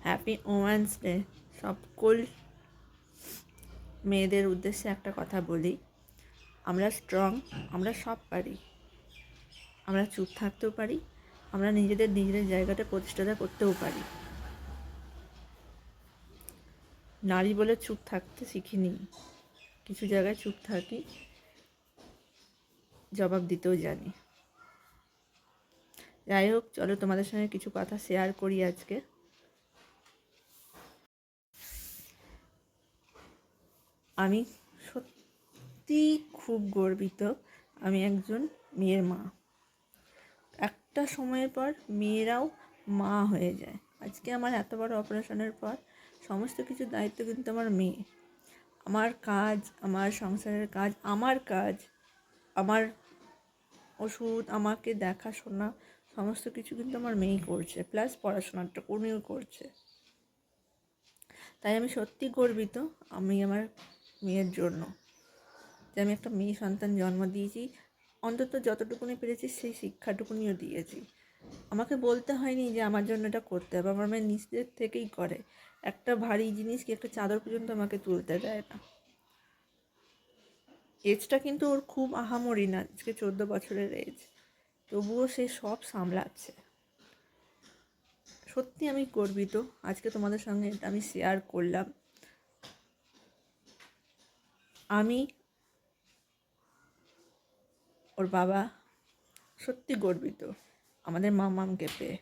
Happy women's day. সকল মেয়েদের উদ্দেশ্যে একটা কথা বলি, আমরা স্ট্রং, আমরা সব পারি, আমরা চুপ থাকতেও পারি, আমরা নিজেদের জায়গাটা প্রতিষ্ঠাতা করতেও পারি। নারী বলে চুপ থাকতে শিখিনি, কিছু জায়গায় চুপ থাকি, জবাব দিতেও জানি। যাই হোক, চলো তোমাদের সঙ্গে কিছু কথা শেয়ার করি আজকে। আমি সত্যি খুব গর্বিত, আমি একজন মেয়ের মা। একটা সময়ের পর মেয়েরাও মা হয়ে যায়। আজকে আমার এত বড় অপারেশনের পর সমস্ত কিছু দায়িত্ব কিন্তু আমার মেয়ে। আমার কাজ, আমার সংসারের কাজ, আমার ওষুধ, আমাকে দেখাশোনা, সমস্ত কিছু কিন্তু আমার মেয়েই করছে, প্লাস পড়াশোনাটা উনিও করছে। তাই আমি সত্যি গর্বিত আমি আমার মেয়ের জন্য, যে আমি একটা মেয়ে সন্তান জন্ম দিয়েছি। অন্তত যতটুকুনি পেরেছি সেই শিক্ষাটুকুনিও দিয়েছি। আমাকে বলতে হয়নি যে আমার জন্য এটা করতে হবে, আমার মেয়ে নিজের থেকেই করে। একটা ভারী জিনিস কি একটা চাদর পর্যন্ত আমাকে তুলতে দেয় না। এজটা কিন্তু ওর খুব আহামরি না, আজকে 14 বছরের এজ, তবুও সে সব সামলাচ্ছে। সত্যি আমি গর্বিত, আজকে তোমাদের সঙ্গে এটা আমি শেয়ার করলাম। আমি ওর বাবা সত্যি গর্বিত আমাদের মামামকে পেয়ে।